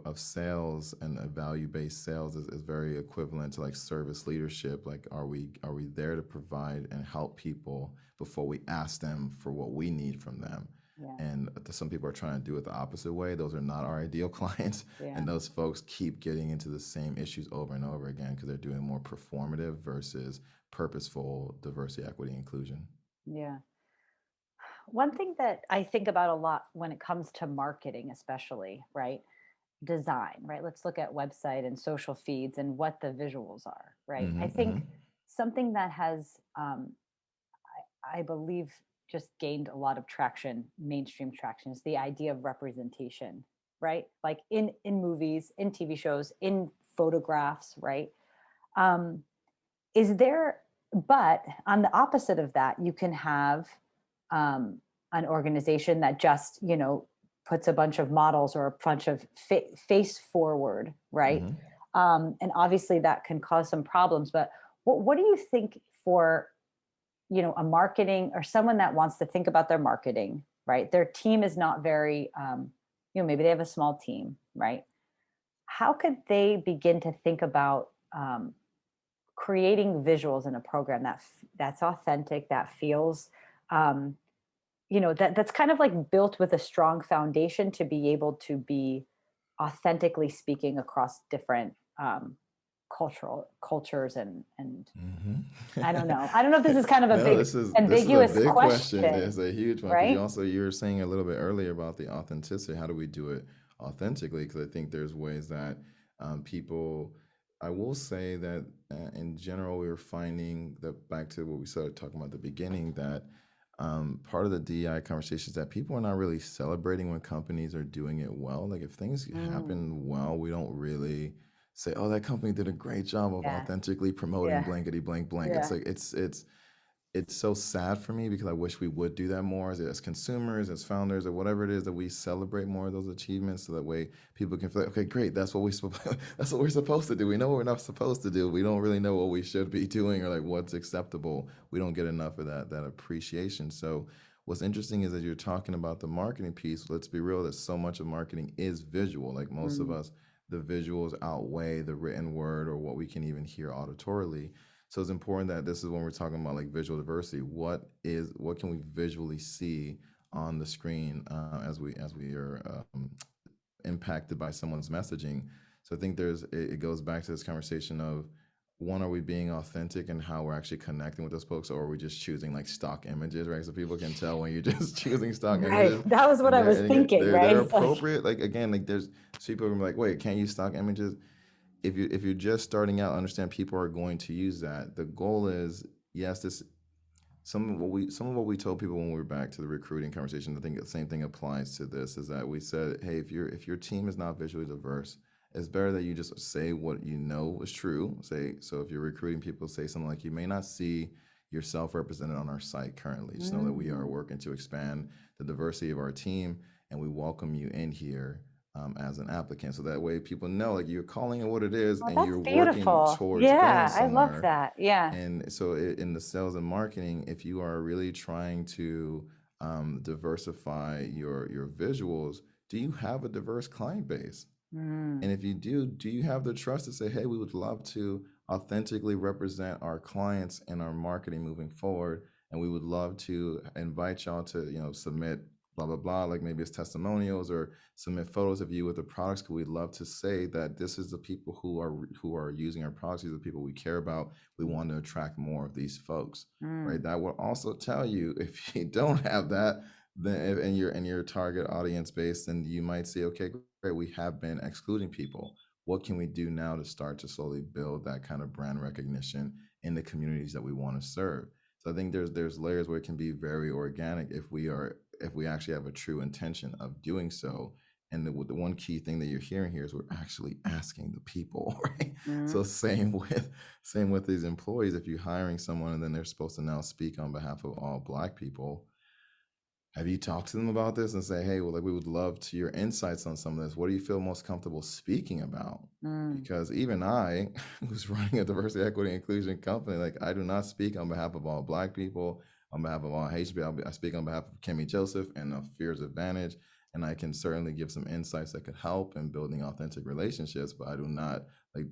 of sales and a value-based sales is very equivalent to like service leadership. Like are we there to provide and help people before we ask them for what we need from them? Yeah. And some people are trying to do it the opposite way. Those are not our ideal clients, Yeah. and those folks keep getting into the same issues over and over again because they're doing more performative versus purposeful diversity, equity, inclusion. Yeah. One thing that I think about a lot when it comes to marketing, especially, right? Design, right? Let's look at website and social feeds and what the visuals are, right? I Mm-hmm. think something that has, I believe, just gained a lot of traction, mainstream traction, is the idea of representation, right? Like in movies, in TV shows, in photographs, right? Um, is there, but on the opposite of that, you can have um, an organization that just, puts a bunch of models or a bunch of face forward, right? Mm-hmm. And obviously that can cause some problems. But what do you think for, a marketing or someone that wants to think about their marketing, right? Their team is not very, maybe they have a small team, right? How could they begin to think about creating visuals in a program that's authentic, that feels, um, that's kind of like built with a strong foundation to be able to be authentically speaking across different cultural cultures and I don't Mm-hmm. know. I don't know if this is kind of a No, big this is a ambiguous big question. question, It's a huge one because right? you were saying a little bit earlier about the authenticity. How do we do it authentically? Because I think there's ways that people. I will say that in general, we were finding that back to what we started talking about at the beginning, that part of the DEI conversation is that people are not really celebrating when companies are doing it well. Like if things Mm, happen well, we don't really say, "Oh, that company did a great job of yeah, authentically promoting yeah, blankety blank blank." It's yeah, like it's it's so sad for me because I wish we would do that more as consumers, as founders, or whatever it is that we celebrate more of those achievements, so that way people can feel like, okay, great, that's what that's what we're supposed to do. We know what we're not supposed to do. We don't really know what we should be doing or like what's acceptable. We don't get enough of that appreciation. So what's interesting is that you're talking about the marketing piece. Let's be real, that so much of marketing is visual. Like most of Mm, us, the visuals outweigh the written word or what we can even hear auditorily. So it's important that this is when we're talking about like visual diversity. What can we visually see on the screen as we are impacted by someone's messaging? So I think it goes back to this conversation of, one, are we being authentic in how we're actually connecting with those folks, or are we just choosing like stock images, right? So people can tell when you're just choosing stock right. images, That was what and I they're was and again, thinking, right? they're It's like, appropriate. Like again, like there's people who are like, wait, can't use stock images? If you're just starting out, understand people are going to use that. The goal is, yes, this some of what we told people when we were back to the recruiting conversation. I think the same thing applies to this. Is that we said, hey, if your team is not visually diverse, it's better that you just say what you know is true. Say, so if you're recruiting people, say something like, you may not see yourself represented on our site currently. Just know that we are mm, working to expand the diversity of our team, and we welcome you in here as an applicant. So that way people know, like, you're calling it what it is, oh, and that's you're working beautiful. towards going Yeah, I love somewhere. that. Yeah. And so in the sales and marketing, if you are really trying to diversify your visuals, do you have a diverse client base? Mm, And if you do you have the trust to say, hey, we would love to authentically represent our clients in our marketing moving forward, and we would love to invite y'all to, submit blah blah blah, like maybe it's testimonials, or submit photos of you with the products. Cause we'd love to say that this is the people who are using our products. These are the people we care about. We mm, want to attract more of these folks, right? mm, That will also tell you, if you don't have that, then in your target audience base, then you might say, okay, great, we have been excluding people. What can we do now to start to slowly build that kind of brand recognition in the communities that we want to serve? So I think there's layers where it can be very organic if we actually have a true intention of doing so. And the one key thing that you're hearing here is we're actually asking the people, right? mm. So same with these employees. If you're hiring someone and then they're supposed to now speak on behalf of all Black people, have you talked to them about this and say, hey, well, like, we would love to your insights on some of this. What do you feel most comfortable speaking about? Mm, Because even I, who's running a diversity, equity, inclusion company, like, I do not speak on behalf of all Black people, on behalf of all Haitian people. I speak on behalf of Kemy Joseph and of Fears Advantage, and I can certainly give some insights that could help in building authentic relationships. But I do not like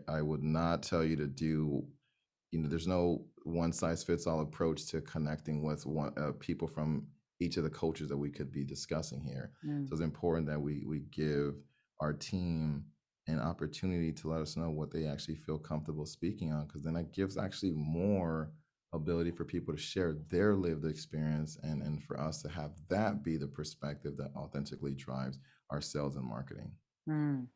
I would not tell you to do, there's no one size fits all approach to connecting with people from each of the cultures that we could be discussing here. mm, So it's important that we give our team an opportunity to let us know what they actually feel comfortable speaking on, because then that gives actually more ability for people to share their lived experience, and for us to have that be the perspective that authentically drives our sales and marketing. mm.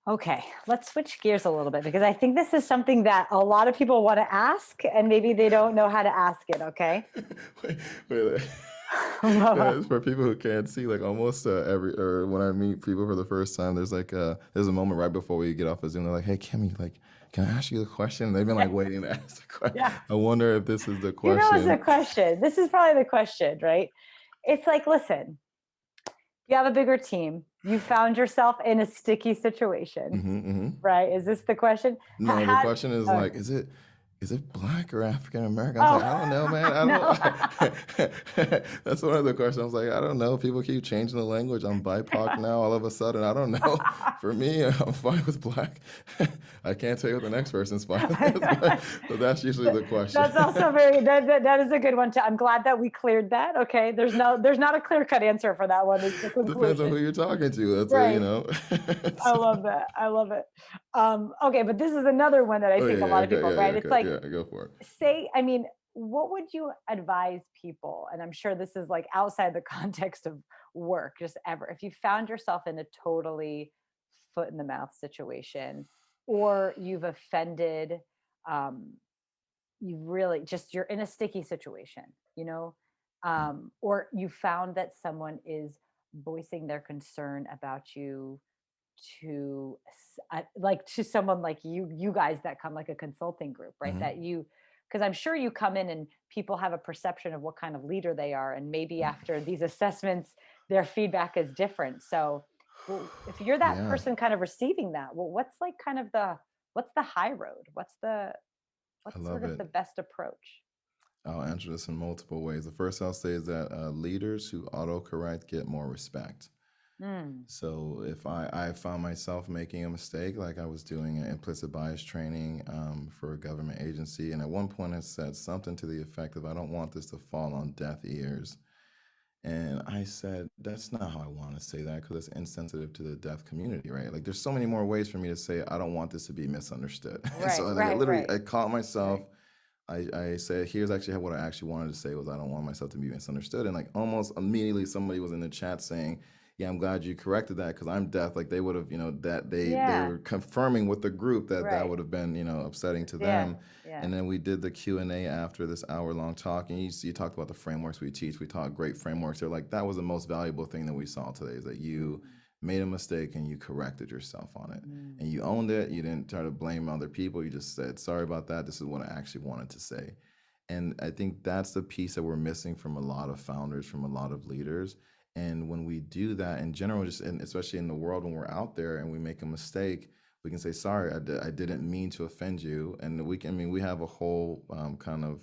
Okay, let's switch gears a little bit because I think this is something that a lot of people want to ask and maybe they don't know how to ask it. Okay. wait, wait. Yeah, it's for people who can't see. Like almost every or when I meet people for the first time, there's a moment right before we get off of Zoom. They're like, "Hey, Kimmy, like, can I ask you a question?" And they've been like waiting to ask the question. Yeah. I wonder if this is the You know, it's a question. question. This is probably the question, right? It's like, listen, you have a bigger team. You found yourself in a sticky situation, Hmm. right? Is this the question? No, the Had, question is like, okay. is it Black or African American? I was like, Oh, I don't know, man. I no. don't. That's one of the questions. I was like, I don't know. People keep changing the language. I'm BIPOC now. All of a sudden, I don't know. For me, I'm fine with Black. I can't tell you what the next person's fine with, but that's usually the question. That's also very that is a good one too. I'm glad that we cleared that. Okay. There's not a clear cut answer for that one. It's the Depends on who conclusion. you're talking to. That's Right. I it's- love that. I love it. Okay, but this is another one that I oh think a yeah, lot of okay, people, yeah, right? yeah, It's okay, like, yeah. Go for it. say, I mean, what would you advise people? And I'm sure this is like outside the context of work, just ever. If you found yourself in a totally foot in the mouth situation, or you've offended, um, you really just you're in a sticky situation, you know, or you found that someone is voicing their concern about you to like to someone like you guys that come like a consulting group, right? Mm-hmm. That you because I'm sure you come in and people have a perception of what kind of leader they are, and maybe after these assessments, their feedback is different. So, well, if you're that Yeah, person kind of receiving that, well, what's like kind of the what's the high road? I what's sort love of it. the best approach? I'll answer this in multiple ways. The first I'll say is that leaders who autocorrect get more respect. Mm, So if I found myself making a mistake, like I was doing an implicit bias training for a government agency, and at one point I said something to the effect of, "I don't want this to fall on deaf ears." And I said, "That's not how I want to say that because it's insensitive to the deaf community, right? Like, there's so many more ways for me to say, I don't want this to be misunderstood." And so, right, like, right, I right, caught myself. right. I said, here's actually what I actually wanted to say was, I don't want myself to be misunderstood. And like almost immediately somebody was in the chat saying, yeah, I'm glad you corrected that because I'm deaf. Like they would have, that they Yeah, were confirming with the group that that right. would have been, upsetting to Yeah, them. yeah. And then we did the Q&A after this hour-long talk, and you talked about the frameworks we teach. We taught great frameworks. They're like, that was the most valuable thing that we saw today, is that you Mm, made a mistake and you corrected yourself on it. And mm, you owned it. You didn't try to blame other people. You just said, sorry about that. This is what I actually wanted to say. And I think that's the piece that we're missing from a lot of founders, from a lot of leaders. And when we do that in general, just and especially in the world when we're out there and we make a mistake, we can say, sorry, I didn't mean to offend you. And we have a whole kind of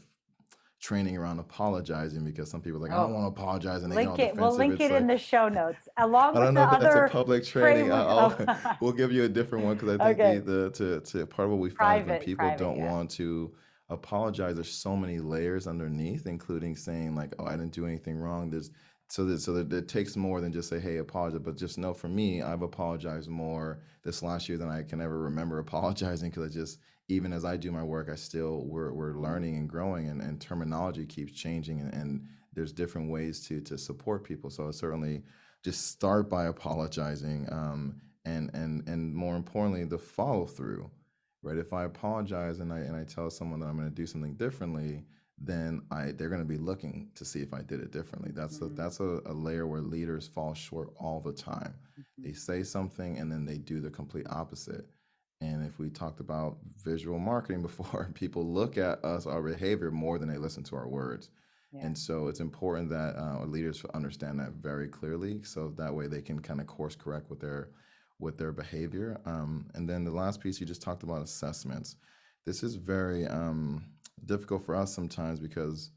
training around apologizing, because some people are like, I don't oh, want to apologize, and they get all link it. We'll defensive. link It's it in like, the show notes along I with don't the know if that's a other public training. framework. Oh, We'll give you a different one, because I think okay. to part of what we find is when Private, people private. don't Yeah. want to apologize, there's so many layers underneath, including saying like, "Oh, I didn't do anything wrong." So that it takes more than just say, "Hey, apologize." But just know, for me, I've apologized more this last year than I can ever remember apologizing, because I just, even as I do my work, we're Mm, learning and growing, and terminology keeps changing, and there's different ways to support people. So certainly just start by apologizing, and more importantly, the follow through, right? If I apologize and I tell someone that I'm going to do something differently, then they're going to be looking to see if I did it differently. mhm, That's a layer where leaders fall short all the time. They mhm. say something and then they do the complete opposite. And if we talked about visual marketing before, people look at us, our behavior, more than they listen to our words. Yeah. And so it's important that leaders understand that very clearly, so that way they can kind of course correct with their behavior. And then the last piece you just talked about, assessments. This is very difficult for us sometimes, because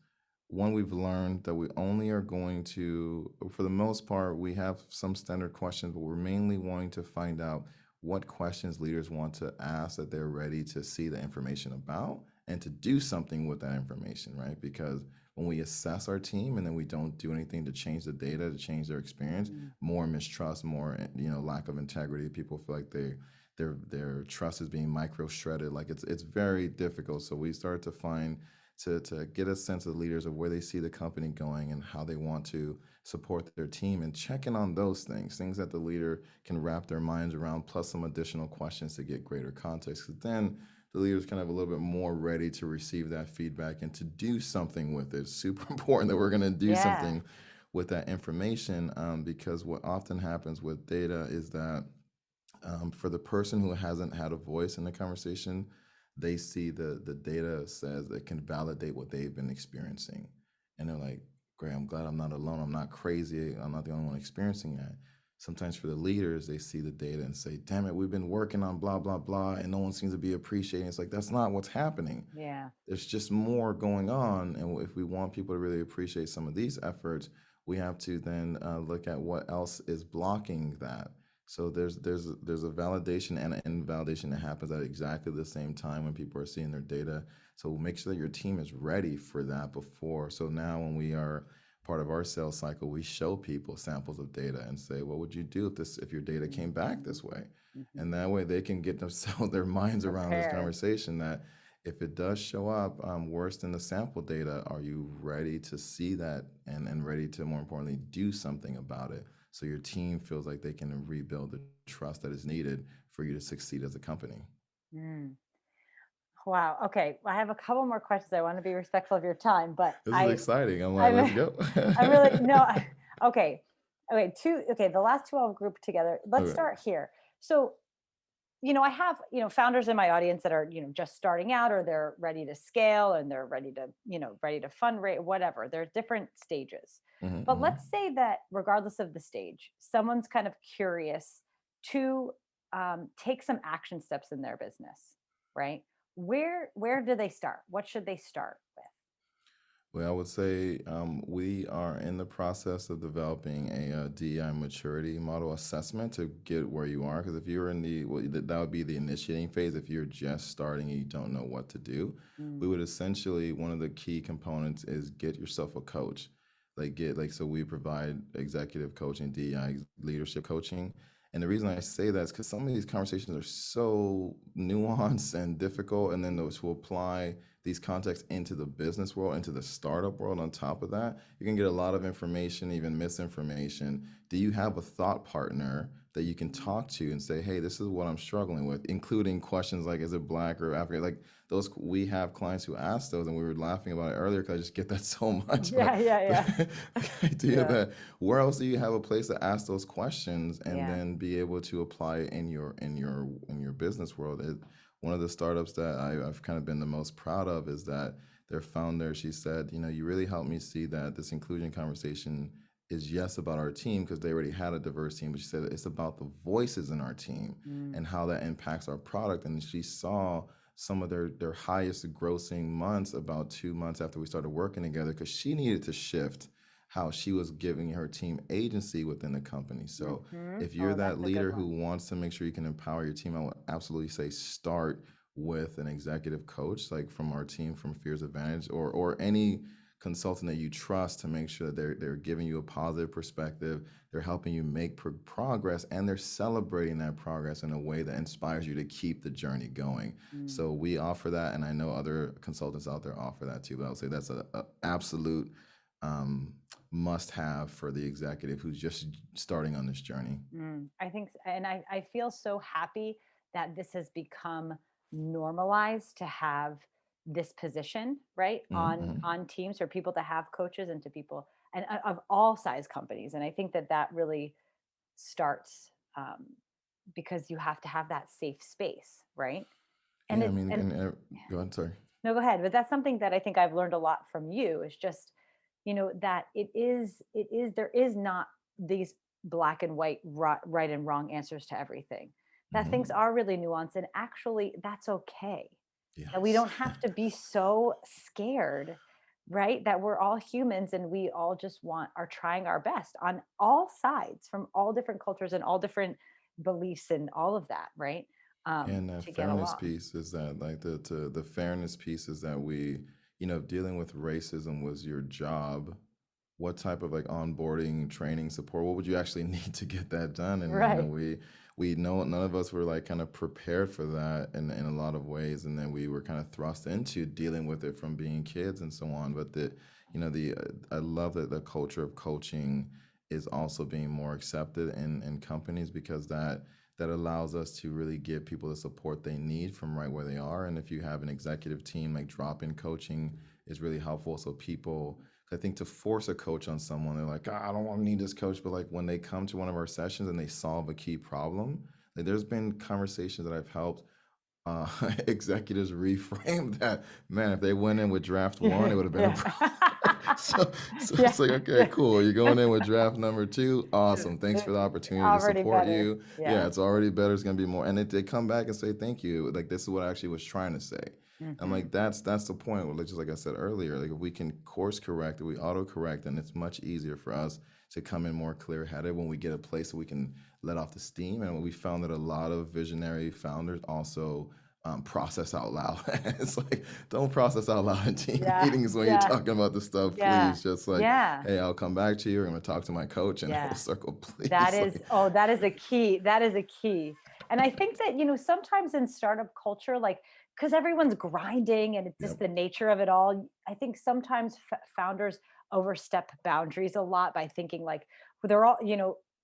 one, we've learned that we only are going to, for the most part, we have some standard questions, but we're mainly wanting to find out what questions leaders want to ask that they're ready to see the information about and to do something with that information, right? Because when we assess our team and then we don't do anything to change the data, to change their experience, Mm, more mistrust, more lack of integrity. People feel like their trust is being micro shredded. Like it's very difficult. So we start to find, to get a sense of the leaders of where they see the company going and how they want to support their team, and checking on those things that the leader can wrap their minds around, plus some additional questions to get greater context. 'Cause then the leaders kind of a little bit more ready to receive that feedback and to do something with it. It's super important that we're going to do yeah. something with that information, because what often happens with data is that for the person who hasn't had a voice in the conversation, they see the data says it can validate what they've been experiencing. And they're like, great, I'm glad I'm not alone. I'm not crazy. I'm not the only one experiencing that. Sometimes for the leaders, they see the data and say, damn it, we've been working on blah, blah, blah, and no one seems to be appreciating. It's like, that's not what's happening. Yeah. There's just more going on. And if we want people to really appreciate some of these efforts, we have to then look at what else is blocking that. So there's a validation and an invalidation that happens at exactly the same time when people are seeing their data. So make sure that your team is ready for that before. So now when we are part of our sales cycle, we show people samples of data and say, what would you do if your data came back Mhm, this way? And mhm. that way they can get themselves their minds around this Prepared. conversation, that if it does show up worse than the sample data, are you ready to see that, and ready to, more importantly, do something about it, so your team feels like they can rebuild the trust that is needed for you to succeed as a company? Mm. Wow. Okay. I have a couple more questions. I want to be respectful of your time, but This is exciting. I'm like, let's I'm, go. I'm really, no, okay. Okay. The last two I'll group together. Let's Okay. start here. So I have, founders in my audience that are, just starting out, or they're ready to scale, and they're ready to fundraise, whatever. There's different stages. Hmm. But Hmm. let's say that regardless of the stage, someone's kind of curious to take some action steps in their business, right? Where do they start? What should they start with? Well, I would say we are in the process of developing a DEI maturity model assessment to get where you are. Because if you're in well, that would be the initiating phase. If you're just starting and you don't know what to do, we Mm, would essentially, one of the key components is get yourself a coach. So we provide executive coaching, DEI leadership coaching. And the reason I say that is because some of these conversations are so nuanced and difficult, and then those will apply these contexts into the business world, into the startup world. On top of that, you can get a lot of information, even misinformation. Do you have a thought partner that you can mm. talk to and say, hey, this is what I'm struggling with, including questions like, is it black or African? Like those, we have clients who ask those, and we were laughing about it earlier because I just get that so much. But, Yeah, yeah, yeah, but the idea yeah, that where else do you have a place to ask those questions and yeah. then be able to apply it in your business world? One of the startups that I've kind of been the most proud of is that their founder, she said, you really helped me see that this inclusion conversation is yes about our team because they already had a diverse team, but she said it's about the voices in our team Mm, and how that impacts our product. And she saw some of their highest grossing months about 2 months after we started working together because she needed to shift how she was giving her team agency within the company. So if you're Oh, that that's a good leader who one. wants to make sure you can empower your team, I would absolutely say start with an executive coach, like from our team from Fears Advantage, or any consultant that you trust to make sure that they're giving you a positive perspective, they're helping you make progress, and they're celebrating that progress in a way that inspires you to keep the journey going. Mm. So we offer that, and I know other consultants out there offer that too. But I would say that's a absolute um, must have for the executive who's just starting on this journey. I think, and I feel so happy that this has become normalized to have this position, right? Hmm. On teams, for people to have coaches, and to people, and of all size companies. And I think that that really starts, because you have to have that safe space, right? And Yeah, I it's, mean, and go ahead. Sorry. no, go ahead. But that's something that I think I've learned a lot from you, is just, that there is not these black and white, right and wrong answers to everything. That things Hmm. are really nuanced, and actually that's okay. That we Yes. don't have to be so scared, right? That we're all humans, and we all just are trying our best on all sides, from all different cultures and all different beliefs and all of that, right? And that To get fairness along. piece is that, like, the fairness piece is that if dealing with racism was your job, what type of like onboarding, training, support, what would you actually need to get that done? And Right. we know none of us were like kind of prepared for that in a lot of ways, and then we were kind of thrust into dealing with it from being kids and so on. But the I love that the culture of coaching is also being more accepted in companies because that allows us to really give people the support they need from right where they are. And if you have an executive team, like drop-in coaching is really helpful. So people, I think to force a coach on someone, they're like, "Ah, I don't want to need this coach." But like when they come to one of our sessions and they solve a key problem, like there's been conversations that I've helped uh, executives reframe that. Man, if they went in with draft one, it Yeah. would have been a Yeah. problem. So Yeah. it's like, okay, Yeah. cool. You're going in with draft number two. Awesome. Thanks for the opportunity to Already support better. you. Yeah, Yeah. it's already better. It's gonna be more. And they come back and say thank you. Like this is what I actually was trying to say. I'm Hmm. like, that's the point. Well, just like I said earlier, like if we can course correct, if we auto correct, then it's much easier for us to come in more clear headed when we get a place that we can let off the steam. And we found that a lot of visionary founders also process out loud. It's like, don't process out loud in team Yeah. meetings when you're Yeah. talking about this stuff. Yeah. Please, just like, Yeah. hey, I'll come back to you. I'm going to talk to my coach and we'll Yeah. circle, That please. is, Like, oh, that is a key. That is a key. And I think that, sometimes in startup culture, like, because everyone's grinding and it's just yep, the nature of it all, I think sometimes founders overstep boundaries a lot by thinking like, well, they're all,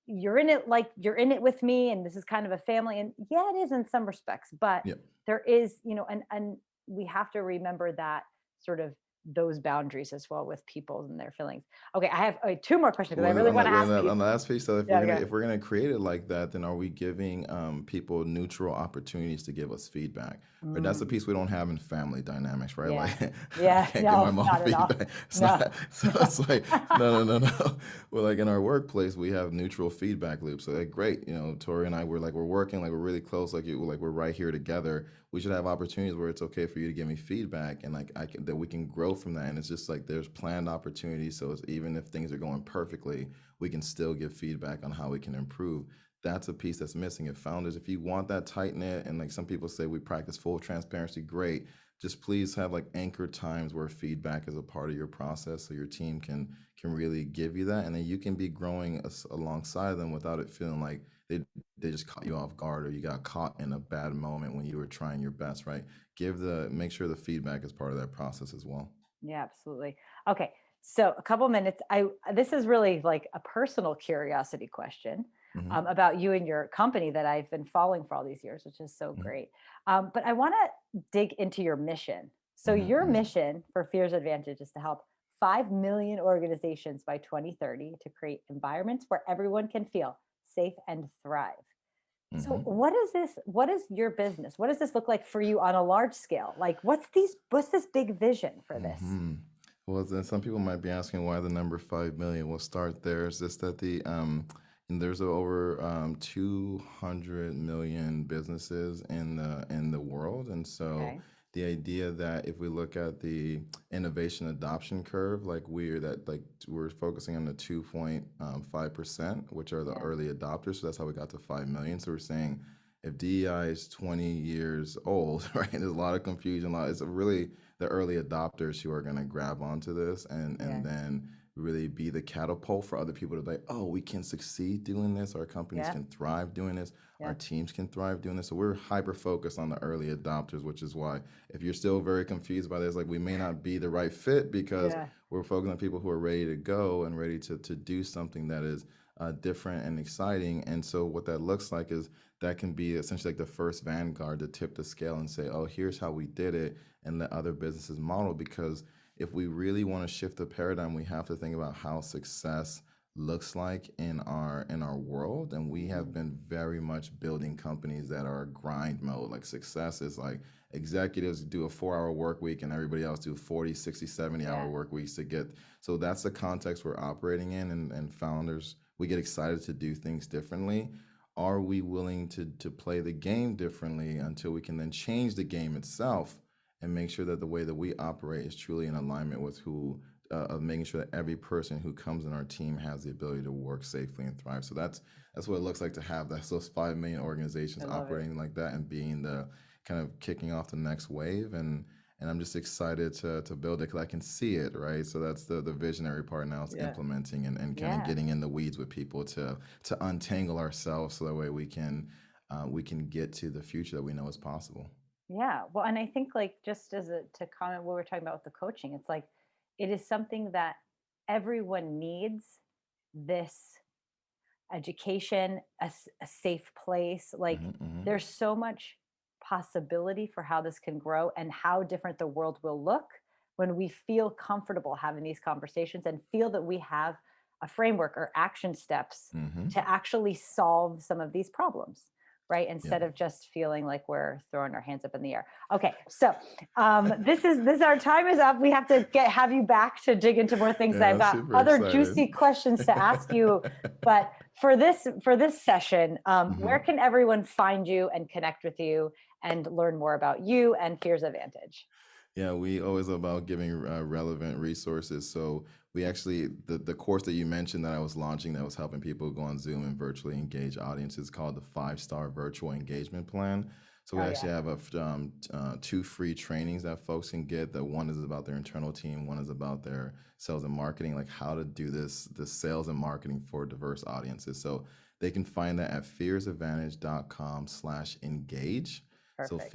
you're in it, like you're in it with me, and this is kind of a family. And yeah, it is in some respects, but yep, there is, and we have to remember that sort of those boundaries as well with people and their feelings. Okay, I have two more questions because I Well, really want to ask you. on the last piece, so Yeah, yeah. if we're gonna create it like that, then are we giving people neutral opportunities to give us feedback? Right, that's the Mm, piece we don't have in family dynamics, right? Like yeah, I yeah. can't give my No, mom not at all. feedback. It's No. not so it's like no. Well, like in our workplace, we have neutral feedback loops. So like great, Tori and I we're working, like we're really close, like we're right here together. We should have opportunities where it's okay for you to give me feedback and like I can that we can grow from that. And it's just like there's planned opportunities. So it's, even if things are going perfectly, we can still give feedback on how we can improve. That's a piece that's missing. If founders, if you want that tight knit, and like some people say we practice full transparency, great. Just please have like anchor times where feedback is a part of your process so your team can really give you that, and then you can be growing alongside them without it feeling like they just caught you off guard or you got caught in a bad moment when you were trying your best, right? Make sure the feedback is part of that process as well. Yeah, absolutely. Okay. So a couple minutes. This is really like a personal curiosity question Hmm. about you and your company that I've been following for all these years, which is so Hmm. great. But I want to dig into your mission. So Hmm. your Hmm. mission for Fears Advantage is to help 5 million organizations by 2030 to create environments where everyone can feel safe and thrive. So Hmm. what is this? What is your business? What does this look like for you on a large scale? Like what's this big vision for this? Hmm. Well, then some people might be asking why the number 5 million. We'll start there. It's just that and there's over 200 million businesses in the world, and so Okay. the idea that if we look at the innovation adoption curve, we're focusing on the 2.5%, which are the Yeah. early adopters. So that's how we got to 5 million. So we're saying if DEI is 20 years old, right? There's a lot of confusion. It's a really the early adopters who are going to grab onto this and Yeah. then really be the catapult for other people to be like, oh, we can succeed doing this. Our companies Yeah. can thrive doing this. Our Yeah. teams can thrive doing this. So we're hyper focused on the early adopters, which is why if you're still very confused by this, like we may not be the right fit because Yeah. we're focused on people who are ready to go and ready to do something that is different and exciting. And so what that looks like is that can be essentially like the first vanguard to tip the scale and say, oh, here's how we did it and let other businesses model. Because if we really want to shift the paradigm, we have to think about how success looks like in our world. And we have Mm, been very much building companies that are grind mode. Like success is like executives do a 4 hour work week and everybody else do 40, 60, 70 hour yeah. work weeks to get. So that's the context we're operating in. And founders, we get excited to do things differently. Are we willing to play the game differently until we can then change the game itself and make sure that the way that we operate is truly in alignment with who of making sure that every person who comes in our team has the ability to work safely and thrive. So that's what it looks like to have those 5 million I organizations love it. operating like that and being the kind of kicking off the next wave. And I'm just excited to build it because I can see it, right? So that's the visionary part now. It's Yeah. implementing and kind of Yeah. getting in the weeds with people to untangle ourselves so that way we can get to the future that we know is possible. Yeah. Well, and I think like just as a to comment what we're talking about with the coaching, it's like it is something that everyone needs this education, a safe place. Like Hmm. Hmm. there's so much possibility for how this can grow and how different the world will look when we feel comfortable having these conversations and feel that we have a framework or action steps Hmm. to actually solve some of these problems, right? Yeah. Instead of just feeling like we're throwing our hands up in the air. Okay, so this our time is up. We have to have you back to dig into more things. Yeah, I've I'm got super other excited. juicy questions to ask you, but for this session, where Hmm. can everyone find you and connect with you and learn more about you and Fears Advantage? Yeah, we always about giving relevant resources. So we actually the course that you mentioned that I was launching that was helping people go on Zoom and virtually engage audiences called the 5-star virtual engagement plan. So we Oh actually yeah, have two free trainings that folks can get. That one is about their internal team, one is about their sales and marketing, like how to do this sales and marketing for diverse audiences. So they can find that at fearsadvantage.com/engage. So perfect.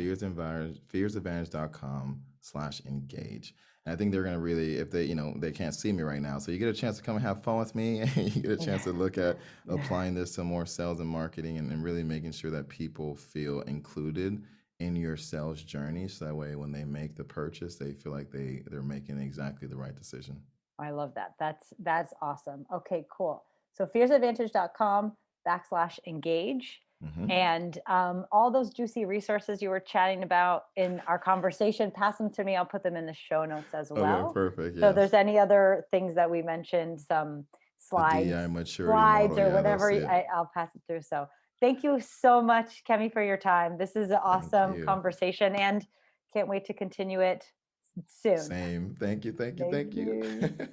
fearsadvantage.com/engage. And I think they're gonna really, if they, they can't see me right now. So you get a chance to come and have fun with me. You get a chance to look at Yeah. applying this to more sales and marketing and really making sure that people feel included in your sales journey, so that way when they make the purchase, they feel like they're making exactly the right decision. I love that. That's awesome. Okay, cool. So fierceadvantage.com/engage. Hmm. And all those juicy resources you were chatting about in our conversation, pass them to me. I'll put them in the show notes as Okay, well. perfect. So if there's Yes. any other things that we mentioned, some The slides, DI maturity slides model. or Yeah, they'll whatever, see it. I'll pass it through. So thank you so much, Kemy, for your time. This is an Thank awesome you. conversation and can't wait to continue it soon. Same. Thank you. Thank you. Thank Thank you. you.